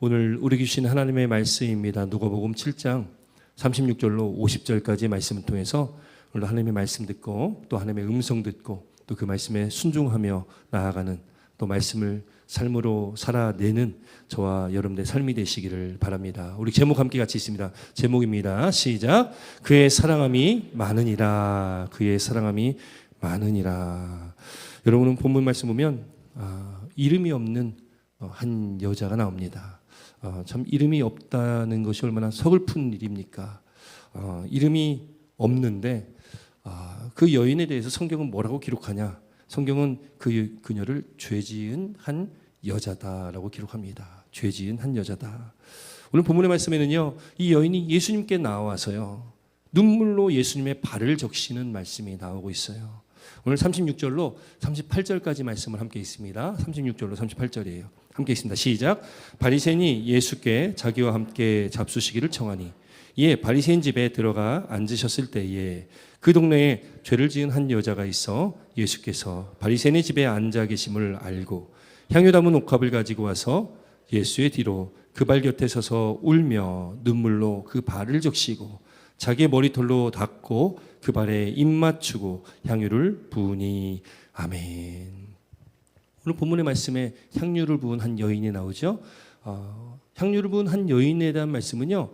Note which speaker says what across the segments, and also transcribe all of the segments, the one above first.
Speaker 1: 오늘 우리에게 주신 하나님의 말씀입니다. 누가복음 7장 36절로 50절까지의 말씀을 통해서 오늘 하나님의 말씀 듣고 또 하나님의 음성 듣고 또 그 말씀에 순종하며 나아가는 또 말씀을 삶으로 살아내는 저와 여러분의 삶이 되시기를 바랍니다. 우리 제목 함께 같이 있습니다. 제목입니다. 시작. 그의 사랑함이 많으니라. 그의 사랑함이 많으니라. 여러분은 본문 말씀 보면 이름이 없는 한 여자가 나옵니다. 참 이름이 없다는 것이 얼마나 서글픈 일입니까? 이름이 없는데 그 여인에 대해서 성경은 뭐라고 기록하냐? 성경은 그녀를 죄지은 한 여자다라고 기록합니다. 죄지은 한 여자다. 오늘 본문의 말씀에는요, 이 여인이 예수님께 나와서요, 눈물로 예수님의 발을 적시는 말씀이 나오고 있어요. 오늘 36절로 38절까지 말씀을 함께 있습니다. 36절로 38절이에요. 함께 있습니다. 시작. 바리새인이 예수께 자기와 함께 잡수시기를 청하니 이에 바리새인 집에 들어가 앉으셨을 때에 그 동네에 죄를 지은 한 여자가 있어 예수께서 바리새인의 집에 앉아 계심을 알고 향유 담은 옥합을 가지고 와서 예수의 뒤로 그 발 곁에 서서 울며 눈물로 그 발을 적시고 자기의 머리털로 닦고 그 발에 입 맞추고 향유를 부으니. 아멘. 오늘 본문의 말씀에 향유를 부은 한 여인이 나오죠. 향유를 부은 한 여인에 대한 말씀은요,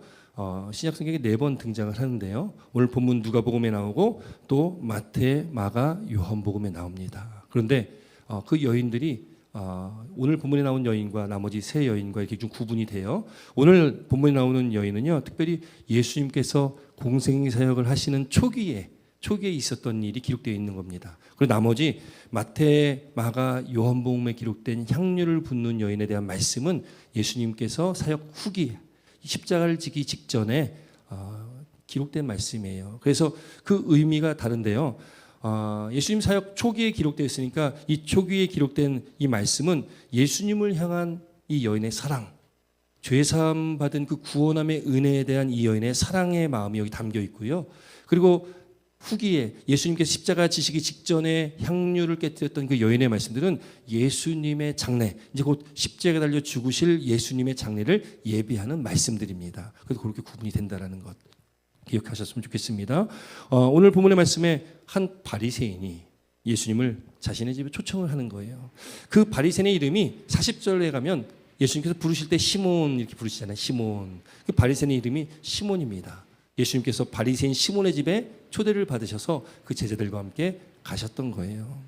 Speaker 1: 신약 성경에 4번 등장을 하는데요. 오늘 본문 누가복음에 나오고 또 마태, 마가, 요한복음에 나옵니다. 그런데 그 여인들이 오늘 본문에 나온 여인과 나머지 3 여인과 이렇게 좀 구분이 돼요. 오늘 본문에 나오는 여인은요, 특별히 예수님께서 공생 사역을 하시는 초기에 있었던 일이 기록되어 있는 겁니다. 그리고 나머지 마태, 마가, 요한복음에 기록된 향유를 붓는 여인에 대한 말씀은 예수님께서 사역 후기 십자가를 지기 직전에 기록된 말씀이에요. 그래서 그 의미가 다른데요. 예수님 사역 초기에 기록되어 있으니까 이 초기에 기록된 이 말씀은 예수님을 향한 이 여인의 사랑, 죄사함 받은 그 구원함의 은혜에 대한 이 여인의 사랑의 마음이 여기 담겨 있고요. 그리고 후기에 예수님께서 십자가 지시기 직전에 향유를 깨뜨렸던 그 여인의 말씀들은 예수님의 장례, 이제 곧 십자가에 달려 죽으실 예수님의 장례를 예비하는 말씀들입니다. 그래서 그렇게 구분이 된다는 것 기억하셨으면 좋겠습니다. 오늘 본문의 말씀에 한 바리새인이 예수님을 자신의 집에 초청을 하는 거예요. 그 바리새인의 이름이 40절에 가면 예수님께서 부르실 때 시몬 이렇게 부르시잖아요. 시몬. 그 바리새인의 이름이 시몬입니다. 예수님께서 바리새인 시몬의 집에 초대를 받으셔서 그 제자들과 함께 가셨던 거예요.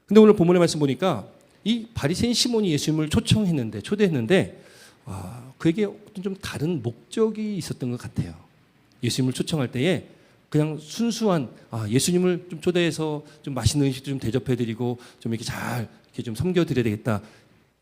Speaker 1: 근데 오늘 본문의 말씀 보니까 이 바리새인 시몬이 예수님을 초대했는데 그에게 어떤 좀 다른 목적이 있었던 것 같아요. 예수님을 초청할 때에 그냥 순수한 예수님을 좀 초대해서 좀 맛있는 음식도 좀 대접해드리고 좀 이렇게 잘 이렇게 좀 섬겨드려야 되겠다,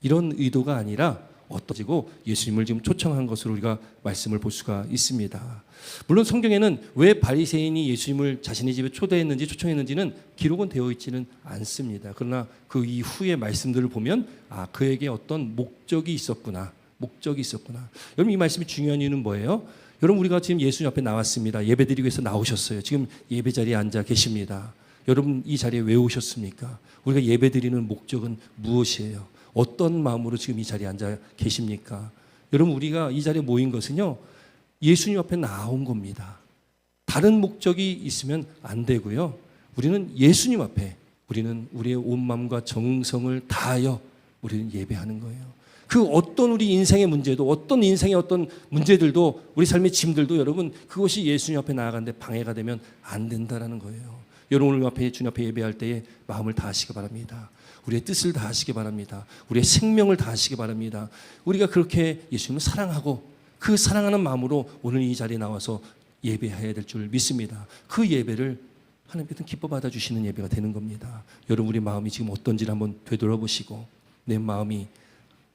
Speaker 1: 이런 의도가 아니라 어떠지고 예수님을 지금 초청한 것으로 우리가 말씀을 볼 수가 있습니다. 물론 성경에는 왜 바리새인이 예수님을 자신의 집에 초청했는지는 기록은 되어 있지는 않습니다. 그러나 그 이후의 말씀들을 보면 그에게 어떤 목적이 있었구나. 여러분, 이 말씀이 중요한 이유는 뭐예요? 여러분, 우리가 지금 예수님 앞에 나왔습니다. 예배드리기 위해서 나오셨어요. 지금 예배 자리에 앉아 계십니다. 여러분, 이 자리에 왜 오셨습니까? 우리가 예배드리는 목적은 무엇이에요? 어떤 마음으로 지금 이 자리에 앉아 계십니까? 여러분, 우리가 이 자리에 모인 것은요, 예수님 앞에 나온 겁니다. 다른 목적이 있으면 안 되고요. 우리는 예수님 앞에 우리는 우리의 온 마음과 정성을 다하여 우리는 예배하는 거예요. 그 어떤 우리 인생의 문제도, 어떤 인생의 어떤 문제들도, 우리 삶의 짐들도 여러분, 그것이 예수님 앞에 나아가는데 방해가 되면 안 된다라는 거예요. 여러분, 오늘 주님 앞에 예배할 때에 마음을 다하시기 바랍니다. 우리의 뜻을 다하시기 바랍니다. 우리의 생명을 다하시기 바랍니다. 우리가 그렇게 예수님을 사랑하고 그 사랑하는 마음으로 오늘 이 자리에 나와서 예배해야 될 줄 믿습니다. 그 예배를 하나님께서 기뻐 받아주시는 예배가 되는 겁니다. 여러분, 우리 마음이 지금 어떤지를 한번 되돌아보시고, 내 마음이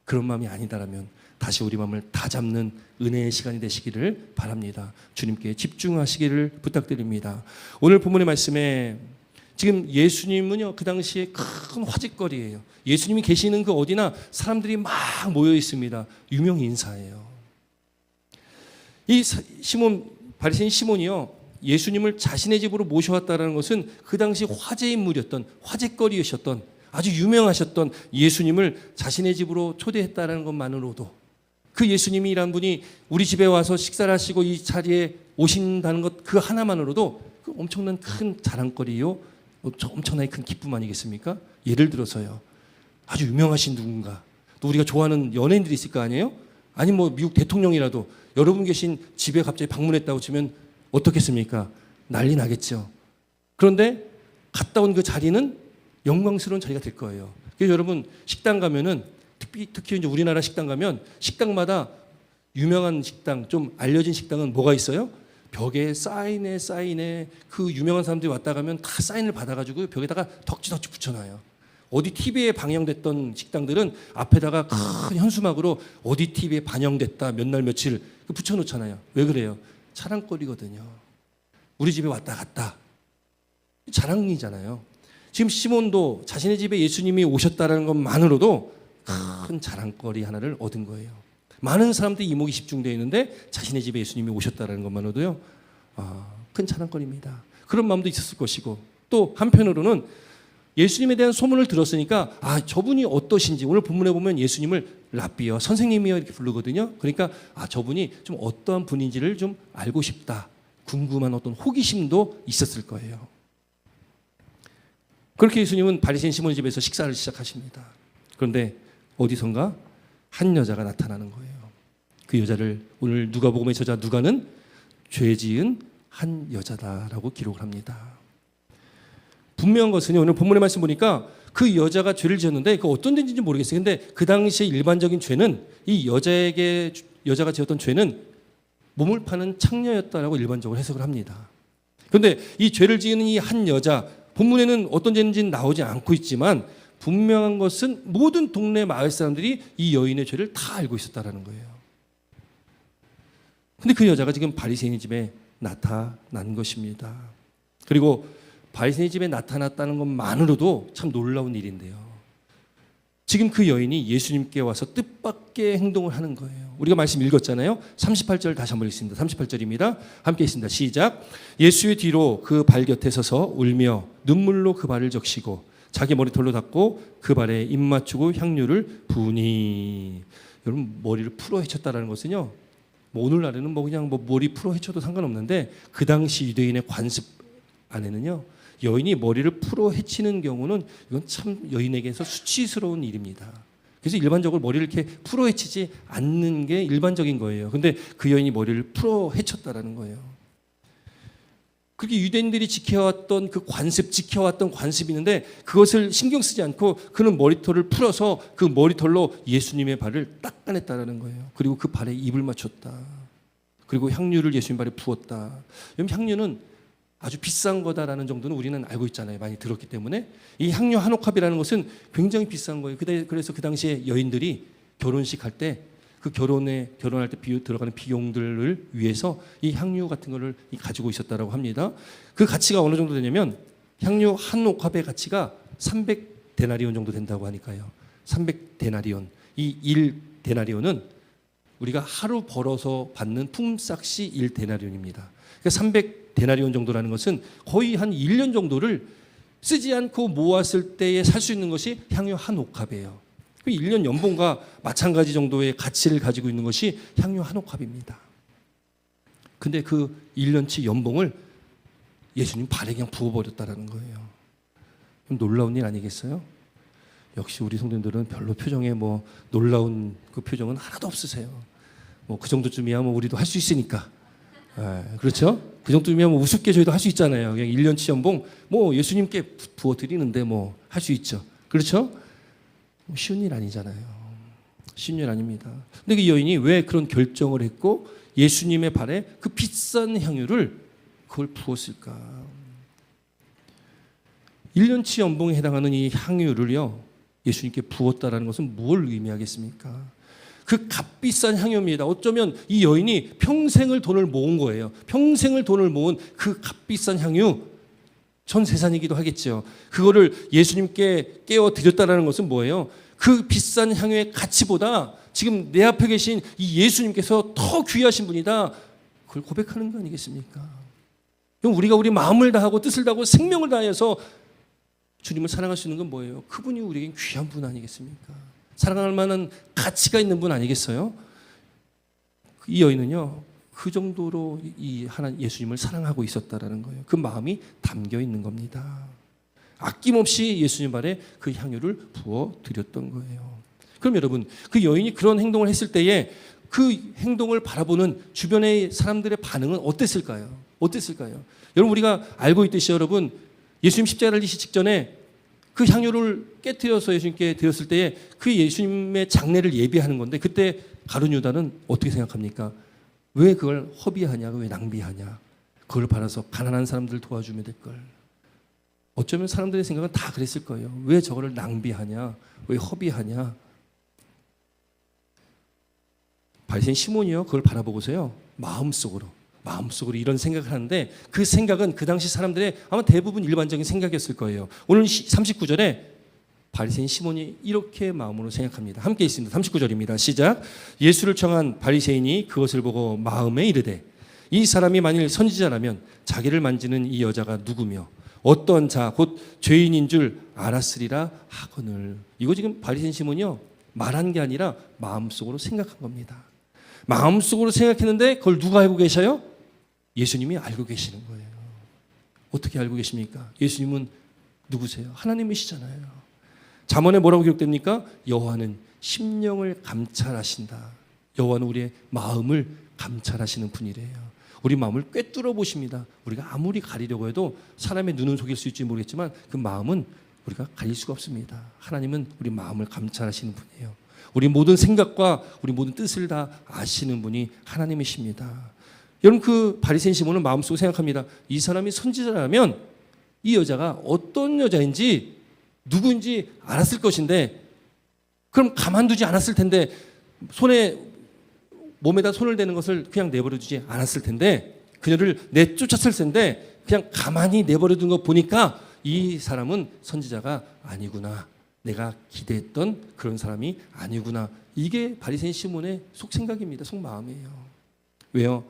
Speaker 1: 그런 마음이 아니다라면 다시 우리 마음을 다잡는 은혜의 시간이 되시기를 바랍니다. 주님께 집중하시기를 부탁드립니다. 오늘 본문의 말씀에 지금 예수님은요, 그 당시에 큰 화제거리예요. 예수님이 계시는 그 어디나 사람들이 막 모여 있습니다. 유명 인사예요. 이 바리새인 시몬이요, 예수님을 자신의 집으로 모셔왔다는 것은 그 당시 화제 인물이었던, 화제거리이셨던, 아주 유명하셨던 예수님을 자신의 집으로 초대했다는 것만으로도 그 예수님이란 분이 우리 집에 와서 식사를 하시고 이 자리에 오신다는 것 그 하나만으로도 그 엄청난 큰 자랑거리요, 엄청나게 큰 기쁨 아니겠습니까? 예를 들어서요, 아주 유명하신 누군가, 또 우리가 좋아하는 연예인들이 있을 거 아니에요? 아니 뭐 미국 대통령이라도 여러분 계신 집에 갑자기 방문했다고 치면 어떻겠습니까? 난리 나겠죠. 그런데 갔다 온 그 자리는 영광스러운 자리가 될 거예요. 그래서 여러분 식당 가면은 특히 이제 우리나라 식당 가면 식당마다 유명한 식당, 좀 알려진 식당은 뭐가 있어요? 벽에 사인에 그 유명한 사람들이 왔다 가면 다 사인을 받아가지고 벽에다가 덕지덕지 붙여놔요. 어디 TV에 방영됐던 식당들은 앞에다가 큰 현수막으로 어디 TV에 반영됐다 몇 날 며칠 붙여놓잖아요. 왜 그래요? 자랑거리거든요. 우리 집에 왔다 갔다 자랑이잖아요. 지금 시몬도 자신의 집에 예수님이 오셨다는 것만으로도 큰 자랑거리 하나를 얻은 거예요. 많은 사람들이 이목이 집중되어 있는데 자신의 집에 예수님이 오셨다는 것만으로도요, 큰 자랑거리입니다. 그런 마음도 있었을 것이고, 또 한편으로는 예수님에 대한 소문을 들었으니까 저분이 어떠신지, 오늘 본문에 보면 예수님을 랍비여, 선생님이여 이렇게 부르거든요. 그러니까 저분이 좀 어떠한 분인지를 좀 알고 싶다, 궁금한 어떤 호기심도 있었을 거예요. 그렇게 예수님은 바리새인 시몬의 집에서 식사를 시작하십니다. 그런데 어디선가 한 여자가 나타나는 거예요. 그 여자를 오늘 누가복음의 저자 누가는 죄 지은 한 여자다라고 기록을 합니다. 분명한 것은요, 오늘 본문의 말씀 보니까 그 여자가 죄를 지었는데 그 어떤 죄인지 모르겠어요. 근데 그 당시에 일반적인 죄는 이 여자가 지었던 죄는 몸을 파는 창녀였다라고 일반적으로 해석을 합니다. 그런데 이 죄를 지은 이 한 여자, 본문에는 어떤 죄인지는 나오지 않고 있지만 분명한 것은 모든 동네 마을 사람들이 이 여인의 죄를 다 알고 있었다라는 거예요. 근데 그 여자가 지금 바리새인의 집에 나타난 것입니다. 그리고 바리새인의 집에 나타났다는 것만으로도 참 놀라운 일인데요, 지금 그 여인이 예수님께 와서 뜻밖의 행동을 하는 거예요. 우리가 말씀 읽었잖아요. 38절 다시 한번 읽습니다. 38절입니다. 함께 읽습니다. 시작. 예수의 뒤로 그 발 곁에 서서 울며 눈물로 그 발을 적시고 자기 머리털로 닦고 그 발에 입 맞추고 향유를 부으니. 여러분, 머리를 풀어 헤쳤다라는 것은요, 뭐 오늘날에는 그냥 머리 풀어 헤쳐도 상관없는데 그 당시 유대인의 관습 안에는요, 여인이 머리를 풀어 헤치는 경우는 이건 참 여인에게서 수치스러운 일입니다. 그래서 일반적으로 머리를 이렇게 풀어 헤치지 않는 게 일반적인 거예요. 근데 그 여인이 머리를 풀어 헤쳤다라는 거예요. 그렇게 유대인들이 지켜왔던 관습이 있는데 그것을 신경 쓰지 않고 그는 머리털을 풀어서 그 머리털로 예수님의 발을 닦아냈다라는 거예요. 그리고 그 발에 입을 맞췄다. 그리고 향유를 예수님 발에 부었다. 여러분, 향유는 아주 비싼 거다라는 정도는 우리는 알고 있잖아요. 많이 들었기 때문에. 이 향유 한 옥합이라는 것은 굉장히 비싼 거예요. 그래서 그 당시에 여인들이 결혼식 할 때, 그 결혼할 때 들어가는 비용들을 위해서 이 향유 같은 거를 가지고 있었다라고 합니다. 그 가치가 어느 정도 되냐면 향유 한 옥합의 가치가 300데나리온 정도 된다고 하니까요. 300데나리온. 이 1데나리온은 우리가 하루 벌어서 받는 품삯이 1데나리온입니다. 그러니까 300데나리온 정도라는 것은 거의 한 1년 정도를 쓰지 않고 모았을 때에 살 수 있는 것이 향유 한 옥합이에요. 1년 연봉과 마찬가지 정도의 가치를 가지고 있는 것이 향유 한 옥합입니다. 근데 그 1년치 연봉을 예수님 발에 그냥 부어버렸다라는 거예요. 놀라운 일 아니겠어요? 역시 우리 성도님들은 별로 표정에 놀라운 그 표정은 하나도 없으세요. 그 정도쯤이야 우리도 할 수 있으니까. 그렇죠? 그 정도면 우습게 저희도 할 수 있잖아요. 그냥 1년치 연봉 예수님께 부어드리는데 할 수 있죠. 그렇죠? 쉬운 일 아니잖아요. 쉬운 일 아닙니다. 근데 그 여인이 왜 그런 결정을 했고 예수님의 발에 그 비싼 향유를 그걸 부었을까? 1년치 연봉에 해당하는 이 향유를요, 예수님께 부었다라는 것은 뭘 의미하겠습니까? 그 값비싼 향유입니다. 어쩌면 이 여인이 평생을 돈을 모은 거예요. 평생을 돈을 모은 그 값비싼 향유, 전 재산이기도 하겠죠. 그거를 예수님께 깨워 드렸다라는 것은 뭐예요? 그 비싼 향유의 가치보다 지금 내 앞에 계신 이 예수님께서 더 귀하신 분이다. 그걸 고백하는 거 아니겠습니까? 우리가 우리 마음을 다하고 뜻을 다하고 생명을 다해서 주님을 사랑할 수 있는 건 뭐예요? 그분이 우리에겐 귀한 분 아니겠습니까? 사랑할 만한 가치가 있는 분 아니겠어요? 이 여인은요, 그 정도로 이 하나님 예수님을 사랑하고 있었다라는 거예요. 그 마음이 담겨 있는 겁니다. 아낌없이 예수님 발에 그 향유를 부어 드렸던 거예요. 그럼 여러분, 그 여인이 그런 행동을 했을 때에 그 행동을 바라보는 주변의 사람들의 반응은 어땠을까요? 어땠을까요? 여러분, 우리가 알고 있듯이 여러분, 예수님 십자가를 지시 직전에 그 향유를 깨뜨려서 예수님께 드렸을 때에 그 예수님의 장례를 예비하는 건데, 그때 가룟 유다는 어떻게 생각합니까? 왜 그걸 허비하냐, 왜 낭비하냐? 그걸 받아서 가난한 사람들 도와주면 될 걸. 어쩌면 사람들의 생각은 다 그랬을 거예요. 왜 저거를 낭비하냐, 왜 허비하냐? 바리새인 시몬이요, 그걸 바라보고서요, 마음속으로 이런 생각을 하는데, 그 생각은 그 당시 사람들의 아마 대부분 일반적인 생각이었을 거예요. 오늘 39절에 바리새인 시몬이 이렇게 마음으로 생각합니다. 함께 있습니다. 39절입니다. 시작. 예수를 청한 바리새인이 그것을 보고 마음에 이르되, 이 사람이 만일 선지자라면 자기를 만지는 이 여자가 누구며 어떤 자 곧 죄인인 줄 알았으리라 하거늘. 이거 지금 바리새인 시몬이요, 말한 게 아니라 마음속으로 생각한 겁니다. 마음속으로 생각했는데 그걸 누가 알고 계셔요? 예수님이 알고 계시는 거예요. 어떻게 알고 계십니까? 예수님은 누구세요? 하나님이시잖아요. 잠언에 뭐라고 기록됩니까? 여호와는 심령을 감찰하신다. 여호와는 우리의 마음을 감찰하시는 분이래요. 우리 마음을 꿰뚫어 보십니다. 우리가 아무리 가리려고 해도 사람의 눈은 속일 수 있을지 모르겠지만 그 마음은 우리가 가릴 수가 없습니다. 하나님은 우리 마음을 감찰하시는 분이에요. 우리 모든 생각과 우리 모든 뜻을 다 아시는 분이 하나님이십니다. 여러분, 그 바리새인 시몬은 마음속으로 생각합니다. 이 사람이 선지자라면 이 여자가 어떤 여자인지 누구인지 알았을 것인데, 그럼 가만두지 않았을 텐데, 몸에다 손을 대는 것을 그냥 내버려두지 않았을 텐데, 그녀를 내쫓았을 텐데 그냥 가만히 내버려둔 거 보니까 이 사람은 선지자가 아니구나, 내가 기대했던 그런 사람이 아니구나. 이게 바리새인 시몬의 속생각입니다. 속마음이에요. 왜요?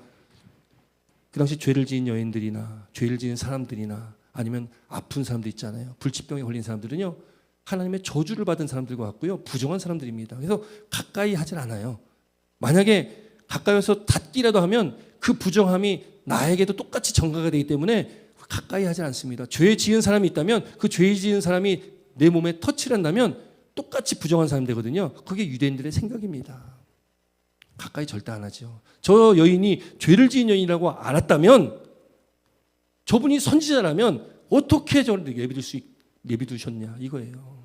Speaker 1: 그 당시 죄를 지은 여인들이나 죄를 지은 사람들이나 아니면 아픈 사람들 있잖아요. 불치병에 걸린 사람들은요, 하나님의 저주를 받은 사람들과 같고요, 부정한 사람들입니다. 그래서 가까이 하질 않아요. 만약에 가까이 와서 닿기라도 하면 그 부정함이 나에게도 똑같이 전가가 되기 때문에 가까이 하질 않습니다. 죄 지은 사람이 있다면 그 죄 지은 사람이 내 몸에 터치를 한다면 똑같이 부정한 사람이 되거든요. 그게 유대인들의 생각입니다. 가까이 절대 안 하죠. 저 여인이 죄를 지은 여인이라고 알았다면, 저분이 선지자라면 어떻게 저를 내비두셨냐 이거예요.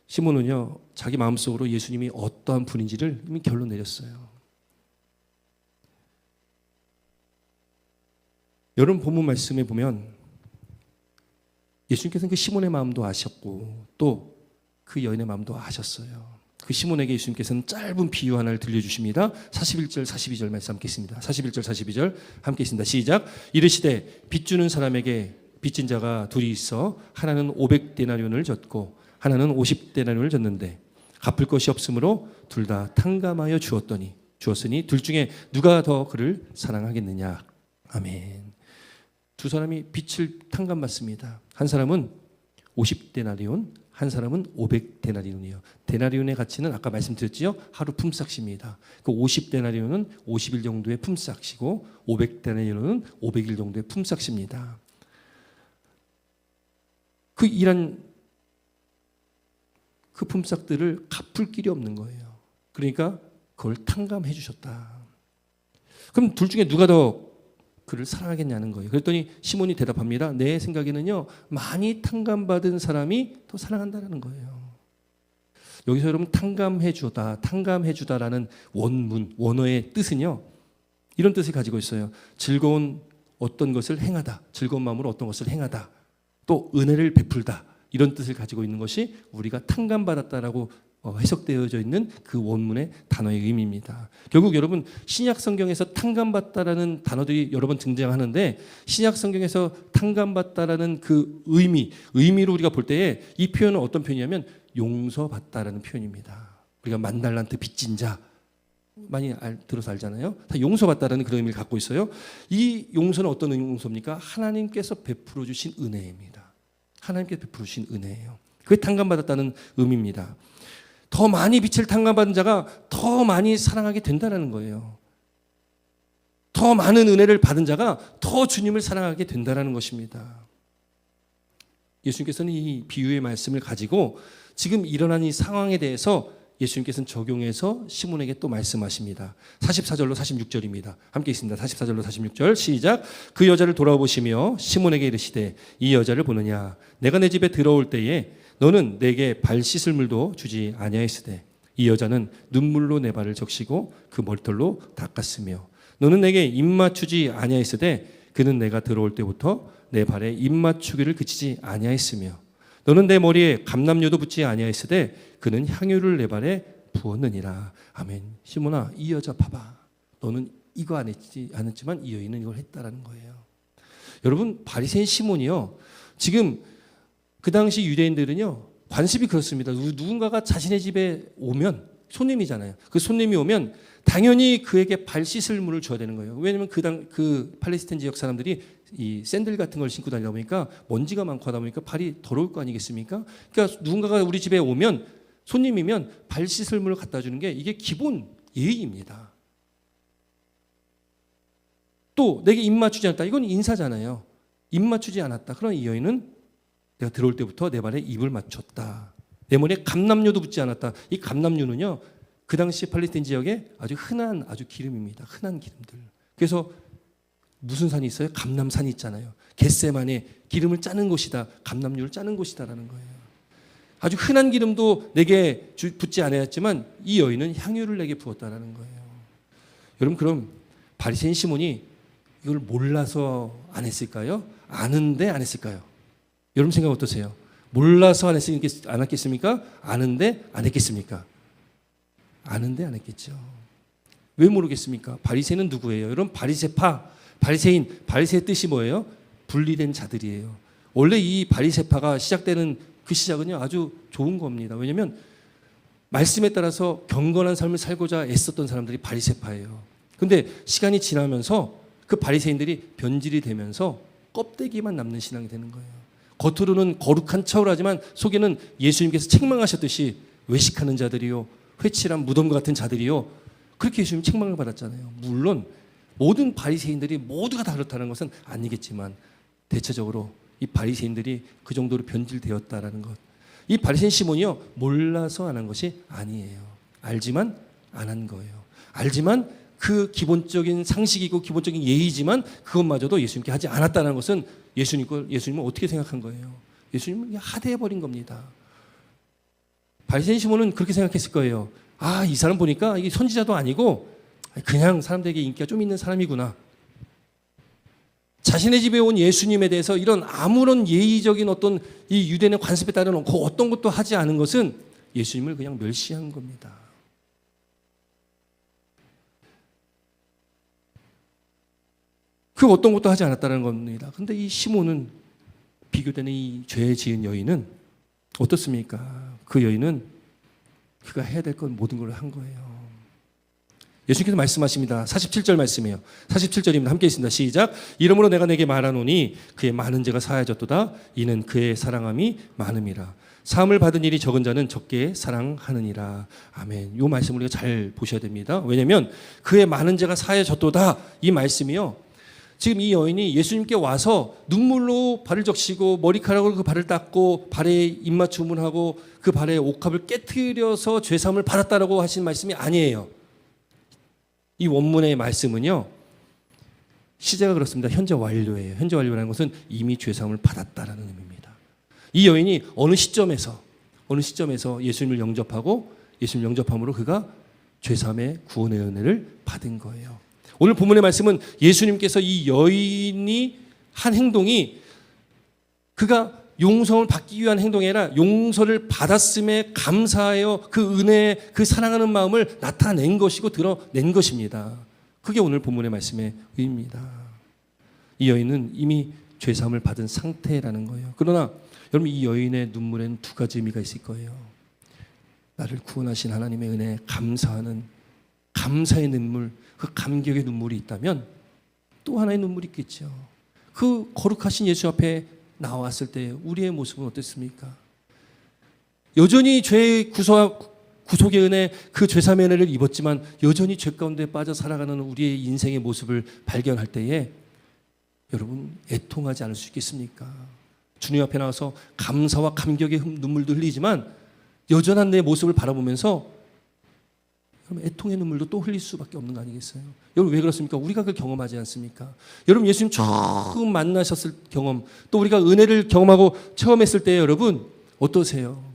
Speaker 1: 시몬은요, 자기 마음속으로 예수님이 어떠한 분인지를 이미 결론 내렸어요. 여러분, 본문 말씀에 보면 예수님께서는 그 시몬의 마음도 아셨고 또 그 여인의 마음도 아셨어요. 그 시몬에게 예수님께서는 짧은 비유 하나를 들려주십니다. 41절 42절 말씀 함께 있습니다. 41절 42절 함께 있습니다. 시작. 이르시되 빚주는 사람에게 빚진 자가 둘이 있어 하나는 500데나리온을 졌고 하나는 50데나리온을 졌는데 갚을 것이 없으므로 둘 다 탕감하여 주었으니 둘 중에 누가 더 그를 사랑하겠느냐. 아멘. 두 사람이 빚을 탕감받습니다. 한 사람은 50데나리온, 한 사람은 500데나리온이요. 데나리온의 가치는 아까 말씀드렸지요, 하루 품삯입니다. 그 50데나리온은 50일 정도의 품삯이고 500데나리온은 500일 정도의 품삯입니다. 그 일한 그 품삯들을 갚을 길이 없는 거예요. 그러니까 그걸 탕감해 주셨다. 그럼 둘 중에 누가 더 그를 사랑하겠냐는 거예요. 그랬더니 시몬이 대답합니다. 내 생각에는요, 많이 탕감받은 사람이 더 사랑한다는 거예요. 여기서 여러분, 탕감해 주다라는 원어의 뜻은요, 이런 뜻을 가지고 있어요. 즐거운 어떤 것을 행하다, 즐거운 마음으로 어떤 것을 행하다, 또 은혜를 베풀다, 이런 뜻을 가지고 있는 것이 우리가 탕감받았다라고 해석되어져 있는 그 원문의 단어의 의미입니다. 결국 여러분, 신약 성경에서 탕감받다라는 단어들이 여러 번 등장하는데, 신약 성경에서 탕감받다라는 그 의미로 우리가 볼 때에 이 표현은 어떤 표현이냐면 용서받다라는 표현입니다. 우리가 만달란트 빚진 자 많이 들어서 알잖아요. 다 용서받다라는 그런 의미를 갖고 있어요. 이 용서는 어떤 용서입니까? 하나님께서 베풀어 주신 은혜입니다. 하나님께서 베풀어 주신 은혜예요. 그게 탕감받았다는 의미입니다. 더 많이 빛을 탕감받은 자가 더 많이 사랑하게 된다는 거예요. 더 많은 은혜를 받은 자가 더 주님을 사랑하게 된다는 것입니다. 예수님께서는 이 비유의 말씀을 가지고 지금 일어난 이 상황에 대해서 예수님께서는 적용해서 시몬에게 또 말씀하십니다. 44절로 46절입니다. 함께 있습니다. 44절로 46절 시작. 그 여자를 돌아보시며 시몬에게 이르시되 이 여자를 보느냐? 내가 내 집에 들어올 때에 너는 내게 발 씻을 물도 주지 아니하였으되 이 여자는 눈물로 내 발을 적시고 그 머리털로 닦았으며 너는 내게 입 맞추지 아니하였으되 그는 내가 들어올 때부터 내 발에 입 맞추기를 그치지 아니하였으며 너는 내 머리에 감람류도 붓지 아니하였으되 그는 향유를 내 발에 부었느니라. 아멘. 시몬아, 이 여자 봐봐. 너는 이거 안 했지만 이 여인은 이걸 했다라는 거예요. 여러분, 바리새인 시몬이요, 지금 그 당시 유대인들은요 관습이 그렇습니다. 누군가가 자신의 집에 오면 손님이잖아요. 그 손님이 오면 당연히 그에게 발 씻을 물을 줘야 되는 거예요. 왜냐하면 그 팔레스타인 지역 사람들이 이 샌들 같은 걸 신고 다니다 보니까 먼지가 많고 하다 보니까 발이 더러울 거 아니겠습니까? 그러니까 누군가가 우리 집에 오면 손님이면 발 씻을 물을 갖다 주는 게 이게 기본 예의입니다. 또 내게 입 맞추지 않았다. 이건 인사잖아요. 입 맞추지 않았다. 그러나 이 여인은 내가 들어올 때부터 내 발에 입을 맞췄다. 내 머리에 감람류도 붙지 않았다. 이 감람류는요, 그 당시 팔레스타인 지역에 아주 흔한 아주 기름입니다. 흔한 기름들. 그래서 무슨 산이 있어요? 감람산이 있잖아요. 겟세만에 기름을 짜는 곳이다. 감람류를 짜는 곳이다라는 거예요. 아주 흔한 기름도 내게 붙지 않았지만 이 여인은 향유를 내게 부었다라는 거예요. 여러분, 그럼 바리새인 시몬이 이걸 몰라서 안 했을까요? 아는데 안 했을까요? 여러분 생각 어떠세요? 몰라서 안 했겠습니까? 아는데 안 했겠습니까? 아는데 안 했겠죠. 왜 모르겠습니까? 바리새인은 누구예요? 여러분, 바리새인, 바리새의 뜻이 뭐예요? 분리된 자들이에요. 원래 이 바리새파가 시작되는 그 시작은요 아주 좋은 겁니다. 왜냐하면 말씀에 따라서 경건한 삶을 살고자 애썼던 사람들이 바리새파예요. 근데 시간이 지나면서 그 바리새인들이 변질이 되면서 껍데기만 남는 신앙이 되는 거예요. 겉으로는 거룩한 척을 하지만 속에는 예수님께서 책망하셨듯이 외식하는 자들이요, 회칠한 무덤 같은 자들이요, 그렇게 예수님 책망을 받았잖아요. 물론 모든 바리새인들이 모두가 다 그렇다는 것은 아니겠지만 대체적으로 이 바리새인들이 그 정도로 변질되었다라는 것. 이 바리새인 시몬이요 몰라서 안 한 것이 아니에요. 알지만 안 한 거예요. 알지만 그 기본적인 상식이고 기본적인 예의지만 그것마저도 예수님께 하지 않았다는 것은 예수님은 어떻게 생각한 거예요? 예수님은 하대해버린 겁니다. 바리새인 시몬은 그렇게 생각했을 거예요. 아, 이 사람 보니까 이게 선지자도 아니고 그냥 사람들에게 인기가 좀 있는 사람이구나. 자신의 집에 온 예수님에 대해서 이런 아무런 예의적인 어떤 이 유대인의 관습에 따른 그 어떤 것도 하지 않은 것은 예수님을 그냥 멸시한 겁니다. 그 어떤 것도 하지 않았다는 겁니다. 근데 이 시몬은, 비교되는 이 죄 지은 여인은 어떻습니까? 그 여인은 그가 해야 될 건 모든 걸 한 거예요. 예수님께서 말씀하십니다. 47절 말씀이에요. 47절입니다. 함께 있습니다. 시작. 이러므로 내가 내게 말하노니 그의 많은 죄가 사하여졌도다. 이는 그의 사랑함이 많음이라. 사함을 받은 일이 적은 자는 적게 사랑하느니라. 아멘. 이 말씀 우리가 잘 보셔야 됩니다. 왜냐하면 그의 많은 죄가 사하여졌도다, 이 말씀이요, 지금 이 여인이 예수님께 와서 눈물로 발을 적시고 머리카락으로 그 발을 닦고 발에 입맞춤을 하고 그 발에 옥합을 깨트려서 죄사함을 받았다라고 하신 말씀이 아니에요. 이 원문의 말씀은요, 시제가 그렇습니다. 현재 완료예요. 현재 완료라는 것은 이미 죄사함을 받았다라는 의미입니다. 이 여인이 어느 시점에서 예수님을 영접하고 예수님을 영접함으로 그가 죄사함의 구원의 은혜를 받은 거예요. 오늘 본문의 말씀은 예수님께서 이 여인이 한 행동이 그가 용서를 받기 위한 행동이 아니라 용서를 받았음에 감사하여 그 은혜, 그 사랑하는 마음을 나타낸 것이고 드러낸 것입니다. 그게 오늘 본문의 말씀의 의미입니다. 이 여인은 이미 죄사함을 받은 상태라는 거예요. 그러나 여러분, 이 여인의 눈물에는 두 가지 의미가 있을 거예요. 나를 구원하신 하나님의 은혜에 감사하는 감사의 눈물, 그 감격의 눈물이 있다면 또 하나의 눈물이 있겠죠. 그 거룩하신 예수 앞에 나왔을 때 우리의 모습은 어땠습니까? 여전히 죄의 구속의 은혜, 그 죄사함의 은혜를 입었지만 여전히 죄 가운데 빠져 살아가는 우리의 인생의 모습을 발견할 때에 여러분 애통하지 않을 수 있겠습니까? 주님 앞에 나와서 감사와 감격의 눈물도 흘리지만 여전한 내 모습을 바라보면서 애통의 눈물도 또 흘릴 수밖에 없는 거 아니겠어요? 여러분 왜 그렇습니까? 우리가 그걸 경험하지 않습니까? 여러분 예수님 처음 만나셨을 경험, 또 우리가 은혜를 경험하고 처음 했을 때 여러분 어떠세요?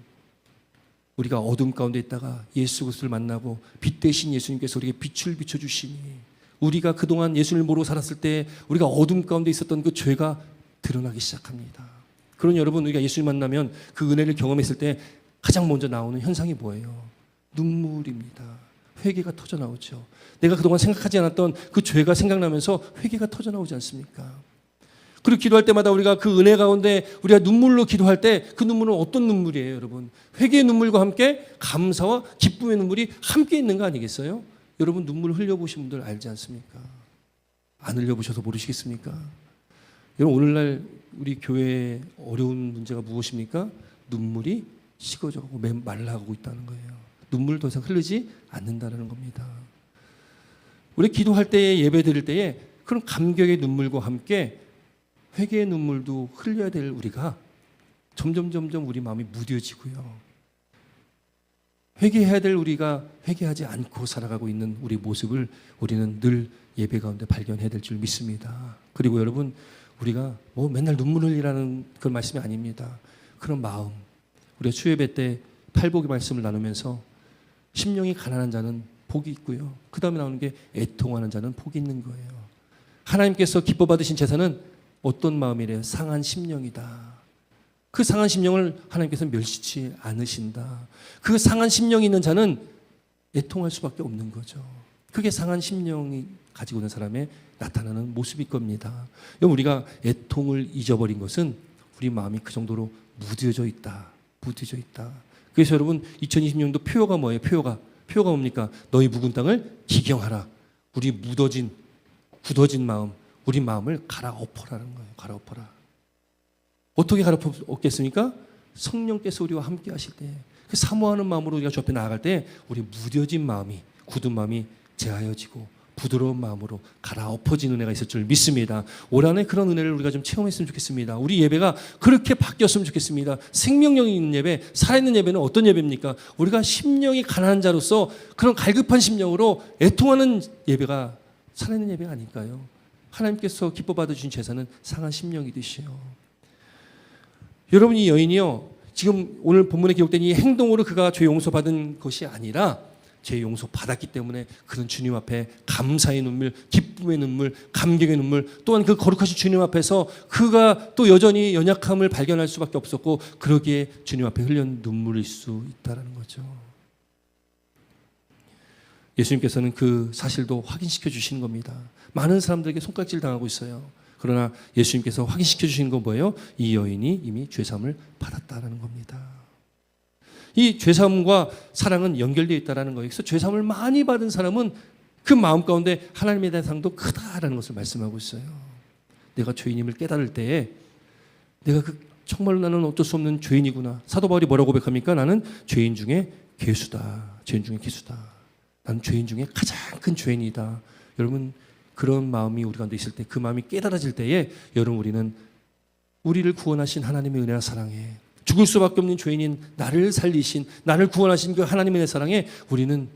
Speaker 1: 우리가 어둠 가운데 있다가 예수 그리스도를 만나고 빛 대신 예수님께서 우리에게 빛을 비춰주시니 우리가 그동안 예수를 모르고 살았을 때 우리가 어둠 가운데 있었던 그 죄가 드러나기 시작합니다. 그러니 여러분 우리가 예수를 만나면 그 은혜를 경험했을 때 가장 먼저 나오는 현상이 뭐예요? 눈물입니다. 회개가 터져 나오죠. 내가 그동안 생각하지 않았던 그 죄가 생각나면서 회개가 터져 나오지 않습니까? 그리고 기도할 때마다 우리가 그 은혜 가운데 우리가 눈물로 기도할 때 그 눈물은 어떤 눈물이에요, 여러분? 회개의 눈물과 함께 감사와 기쁨의 눈물이 함께 있는 거 아니겠어요? 여러분 눈물 흘려보신 분들 알지 않습니까? 안 흘려보셔서 모르시겠습니까? 여러분 오늘날 우리 교회의 어려운 문제가 무엇입니까? 눈물이 식어져가고 말라가고 있다는 거예요. 눈물 더 이상 흐르지 않는다는 겁니다. 우리 기도할 때에 예배 드릴 때에 그런 감격의 눈물과 함께 회개의 눈물도 흘려야 될 우리가 점점 우리 마음이 무뎌지고요. 회개해야 될 우리가 회개하지 않고 살아가고 있는 우리 모습을 우리는 늘 예배 가운데 발견해야 될 줄 믿습니다. 그리고 여러분 우리가 뭐 맨날 눈물 흘리라는 그런 말씀이 아닙니다. 그런 마음, 우리가 수예배 때 팔복의 말씀을 나누면서 심령이 가난한 자는 복이 있고요. 그 다음에 나오는 게 애통하는 자는 복이 있는 거예요. 하나님께서 기뻐 받으신 제사는 어떤 마음이래요? 상한 심령이다. 그 상한 심령을 하나님께서 멸시치 않으신다. 그 상한 심령이 있는 자는 애통할 수밖에 없는 거죠. 그게 상한 심령이 가지고 있는 사람의 나타나는 모습일 겁니다. 우리가 애통을 잊어버린 것은 우리 마음이 그 정도로 무뎌져 있다. 무뎌져 있다. 그래서 여러분 2020년도 표어가 뭐예요? 표어가 뭡니까? 너희 묵은 땅을 기경하라. 우리 묻어진 굳어진 마음, 우리 마음을 갈아엎어라는 거예요. 갈아엎어라. 어떻게 갈아엎겠습니까? 성령께서 우리와 함께 하실 때, 그 사모하는 마음으로 우리가 주 앞에 나아갈 때 우리 무뎌진 마음이, 굳은 마음이 제하여지고 부드러운 마음으로 갈아엎어지는 은혜가 있을 줄 믿습니다. 올 한해 그런 은혜를 우리가 좀 체험했으면 좋겠습니다. 우리 예배가 그렇게 바뀌었으면 좋겠습니다. 생명력이 있는 예배, 살아있는 예배는 어떤 예배입니까? 우리가 심령이 가난한 자로서 그런 갈급한 심령으로 애통하는 예배가 살아있는 예배가 아닐까요? 하나님께서 기뻐 받으신 제사는 상한 심령이 되시오. 여러분 이 여인이요, 지금 오늘 본문에 기록된 이 행동으로 그가 죄 용서받은 것이 아니라 죄 용서 받았기 때문에 그는 주님 앞에 감사의 눈물, 기쁨의 눈물, 감격의 눈물, 또한 그 거룩하신 주님 앞에서 그가 또 여전히 연약함을 발견할 수밖에 없었고, 그러기에 주님 앞에 흘린 눈물일 수 있다는 거죠. 예수님께서는 그 사실도 확인시켜 주시는 겁니다. 많은 사람들에게 손가락질 당하고 있어요. 그러나 예수님께서 확인시켜 주시는 건 뭐예요? 이 여인이 이미 죄사함을 받았다는 겁니다. 이 죄사함과 사랑은 연결되어 있다는 거예요. 그래서 죄사함을 많이 받은 사람은 그 마음 가운데 하나님에 대한 사랑도 크다라는 것을 말씀하고 있어요. 내가 죄인임을 깨달을 때에 내가 정말 나는 어쩔 수 없는 죄인이구나. 사도 바울이 뭐라고 고백합니까? 나는 죄인 중에 괴수다. 죄인 중에 괴수다. 나는 죄인 중에 가장 큰 죄인이다. 여러분 그런 마음이 우리 가운데 있을 때, 그 마음이 깨달아질 때에 여러분 우리는 우리를 구원하신 하나님의 은혜와 사랑에, 죽을 수밖에 없는 죄인인 나를 살리신, 나를 구원하신 그 하나님의 은혜 사랑에 우리는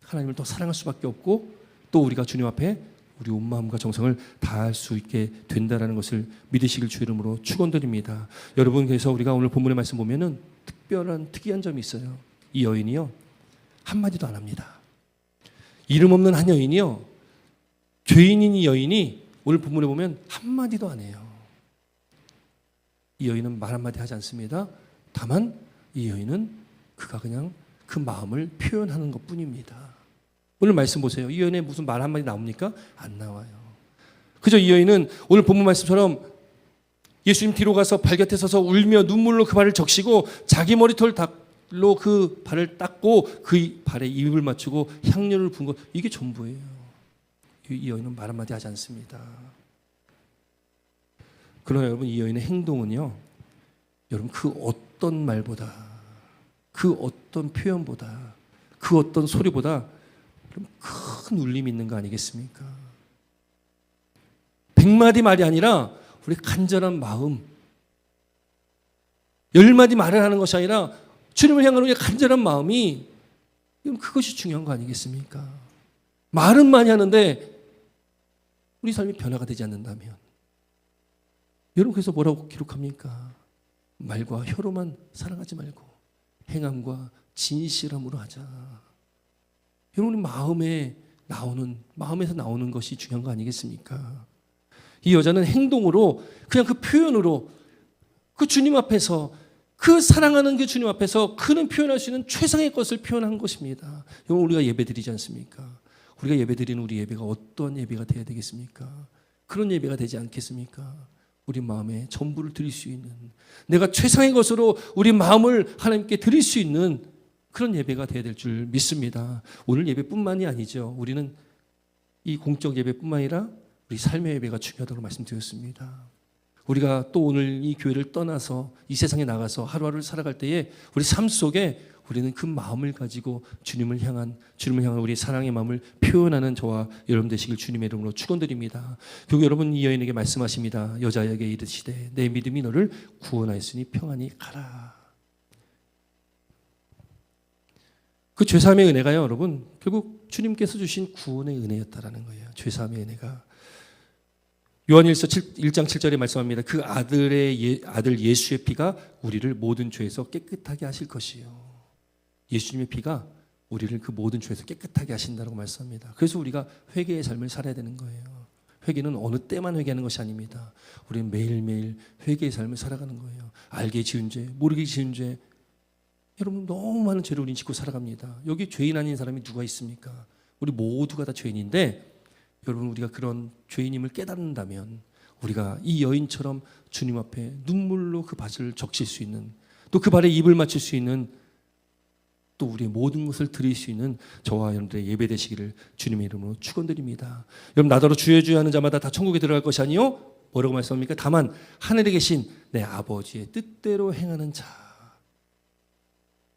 Speaker 1: 하나님을 더 사랑할 수밖에 없고, 또 우리가 주님 앞에 우리 온 마음과 정성을 다할 수 있게 된다는 것을 믿으시길 주 이름으로 축원드립니다. 여러분 그래서 우리가 오늘 본문의 말씀 보면은 특이한 점이 있어요. 이 여인이요 한마디도 안 합니다. 이름 없는 한 여인이요, 죄인인 이 여인이 오늘 본문에 보면 한마디도 안 해요. 이 여인은 말 한마디 하지 않습니다. 다만 이 여인은 그가 그냥 그 마음을 표현하는 것 뿐입니다. 오늘 말씀 보세요. 이 여인에 무슨 말 한마디 나옵니까? 안 나와요. 그저 이 여인은 오늘 본문 말씀처럼 예수님 뒤로 가서 발 곁에 서서 울며 눈물로 그 발을 적시고 자기 머리털로 그 발을 닦고 그 발에 입을 맞추고 향료를 분 것, 이게 전부예요. 이 여인은 말 한마디 하지 않습니다. 그러나 여러분 이 여인의 행동은요, 여러분 그 어떤 말보다, 그 어떤 표현보다 그 어떤 소리보다 큰 울림이 있는 거 아니겠습니까? 100마디 말이 아니라 우리 간절한 마음, 10마디 말을 하는 것이 아니라 주님을 향한 우리의 간절한 마음이, 그것이 중요한 거 아니겠습니까? 말은 많이 하는데 우리 삶이 변화가 되지 않는다면, 여러분 그래서 뭐라고 기록합니까? 말과 혀로만 사랑하지 말고 행함과 진실함으로 하자. 여러분 마음에서 나오는 것이 중요한 거 아니겠습니까? 이 여자는 행동으로, 그냥 그 표현으로, 그 주님 앞에서, 그 사랑하는 그 주님 앞에서 그는 표현할 수 있는 최상의 것을 표현한 것입니다. 여러분 우리가 예배드리지 않습니까? 우리가 예배드리는 우리 예배가 어떤 예배가 되어야 되겠습니까? 그런 예배가 되지 않겠습니까? 우리 마음에 전부를 드릴 수 있는, 내가 최상의 것으로 우리 마음을 하나님께 드릴 수 있는 그런 예배가 되어야 될 줄 믿습니다. 오늘 예배뿐만이 아니죠. 우리는 이 공적 예배뿐만 아니라 우리 삶의 예배가 중요하다고 말씀드렸습니다. 우리가 또 오늘 이 교회를 떠나서 이 세상에 나가서 하루하루를 살아갈 때에 우리 삶 속에 우리는 그 마음을 가지고 주님을 향한 우리 사랑의 마음을 표현하는 저와 여러분 되시길 주님의 이름으로 축원드립니다. 결국 여러분 이 여인에게 말씀하십니다. 여자에게 이르시되 내 믿음이 너를 구원하였으니 평안히 가라. 그 죄사함의 은혜가요, 여러분, 결국 주님께서 주신 구원의 은혜였다라는 거예요. 죄사함의 은혜가. 요한일서 1장 7절에 말씀합니다. 그 아들 예수의 피가 우리를 모든 죄에서 깨끗하게 하실 것이요. 예수님의 피가 우리를 그 모든 죄에서 깨끗하게 하신다고 말씀합니다. 그래서 우리가 회개의 삶을 살아야 되는 거예요. 회개는 어느 때만 회개하는 것이 아닙니다. 우리는 매일매일 회개의 삶을 살아가는 거예요. 알게 지은 죄, 모르게 지은 죄, 여러분 너무 많은 죄를 우리는 짓고 살아갑니다. 여기 죄인 아닌 사람이 누가 있습니까? 우리 모두가 다 죄인인데, 여러분 우리가 그런 죄인임을 깨닫는다면 우리가 이 여인처럼 주님 앞에 눈물로 그 밭을 적실 수 있는, 또 그 발에 입을 맞출 수 있는, 또 우리의 모든 것을 드릴 수 있는 저와 여러분들의 예배 되시기를 주님의 이름으로 축원드립니다. 여러분 나더러 주여 주여 하는 자마다 다 천국에 들어갈 것이 아니요, 뭐라고 말씀합니까? 다만 하늘에 계신 내 아버지의 뜻대로 행하는 자.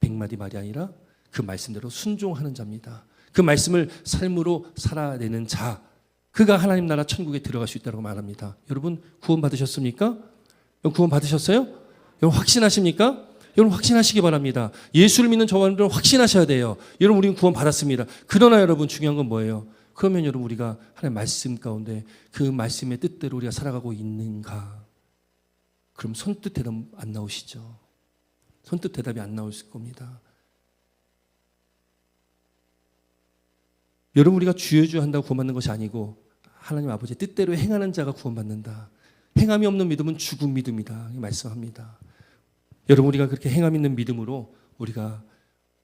Speaker 1: 100마디 말이 아니라 그 말씀대로 순종하는 자입니다. 그 말씀을 삶으로 살아내는 자, 그가 하나님 나라 천국에 들어갈 수 있다고 말합니다. 여러분 구원 받으셨습니까? 여러분 구원 받으셨어요? 여러분 확신하십니까? 여러분 확신하시기 바랍니다. 예수를 믿는 저와 여러분 확신하셔야 돼요. 여러분 우리는 구원 받았습니다. 그러나 여러분 중요한 건 뭐예요? 그러면 여러분 우리가 하나님의 말씀 가운데 그 말씀의 뜻대로 우리가 살아가고 있는가? 그럼 손뜻 대답 안 나오시죠? 손뜻 대답이 안 나올 겁니다. 여러분 우리가 주여 주여 한다고 구원받는 것이 아니고 하나님 아버지의 뜻대로 행하는 자가 구원받는다. 행함이 없는 믿음은 죽은 믿음이다 말씀합니다. 여러분 우리가 그렇게 행함 있는 믿음으로 우리가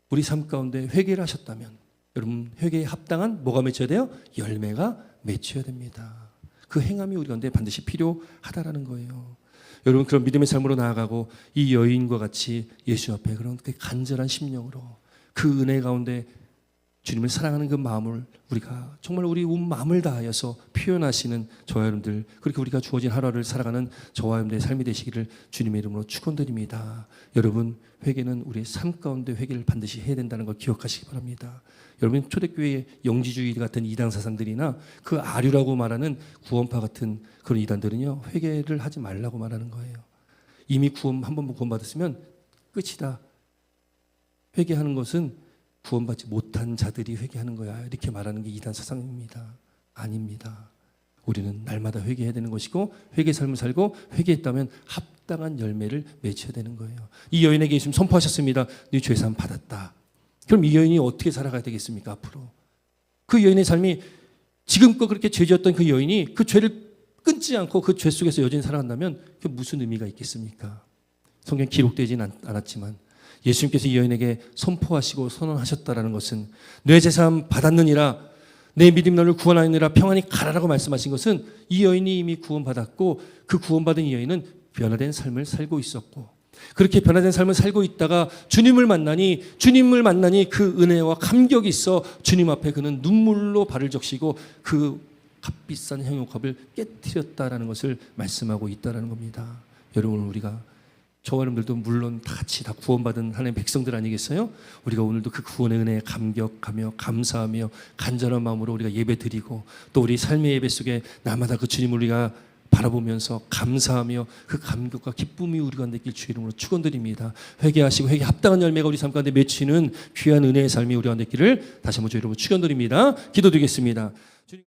Speaker 1: 우리 삶 가운데 회개를 하셨다면, 여러분 회개에 합당한 뭐가 맺혀야 돼요? 열매가 맺혀야 됩니다. 그 행함이 우리 가운데 반드시 필요하다라는 거예요. 여러분 그런 믿음의 삶으로 나아가고 이 여인과 같이 예수 앞에 그런 간절한 심령으로 그 은혜 가운데 주님을 사랑하는 그 마음을 우리가 정말 우리 온 마음을 다하여서 표현하시는 저와 여러분들, 그렇게 우리가 주어진 하루를 살아가는 저와 여러분들의 삶이 되시기를 주님의 이름으로 축원드립니다. 여러분 회개는 우리의 삶 가운데 회개를 반드시 해야 된다는 걸 기억하시기 바랍니다. 여러분 초대교회의 영지주의 같은 이단 사상들이나 그 아류라고 말하는 구원파 같은 그런 이단들은요, 회개를 하지 말라고 말하는 거예요. 이미 한 번 구원받았으면 끝이다. 회개하는 것은 구원받지 못한 자들이 회개하는 거야, 이렇게 말하는 게 이단 사상입니다. 아닙니다. 우리는 날마다 회개해야 되는 것이고, 회개 삶을 살고 회개했다면 합당한 열매를 맺어야 되는 거예요. 이 여인에게 예수님 선포하셨습니다. 네 죄사함 받았다. 그럼 이 여인이 어떻게 살아가야 되겠습니까? 앞으로 그 여인의 삶이 지금껏 그렇게 죄지었던 그 여인이 그 죄를 끊지 않고 그 죄 속에서 여전히 살아간다면 그게 무슨 의미가 있겠습니까? 성경 기록되지는 않았지만 예수님께서 이 여인에게 선포하시고 선언하셨다라는 것은 내 죄사함 받았느니라, 내 믿음이 너를 구원하느니라, 평안히 가라라고 말씀하신 것은 이 여인이 이미 구원받았고, 그 구원받은 이 여인은 변화된 삶을 살고 있었고, 그렇게 변화된 삶을 살고 있다가 주님을 만나니 그 은혜와 감격이 있어 주님 앞에 그는 눈물로 발을 적시고 그 값비싼 향유컵을 깨뜨렸다라는 것을 말씀하고 있다라는 겁니다. 여러분 우리가 저와 여러분들도 물론 다 같이 다 구원받은 하나님의 백성들 아니겠어요? 우리가 오늘도 그 구원의 은혜에 감격하며 감사하며 간절한 마음으로 우리가 예배드리고 또 우리 삶의 예배 속에 날마다 그 주님을 우리가 바라보면서 감사하며 그 감격과 기쁨이 우리가 느낄 주 이름으로 축원드립니다. 회개하시고 회개 합당한 열매가 우리 삶 가운데 맺히는 귀한 은혜의 삶이 우리가 느끼를 다시 한번 주 이름으로 축원드립니다. 기도드리겠습니다. 주님.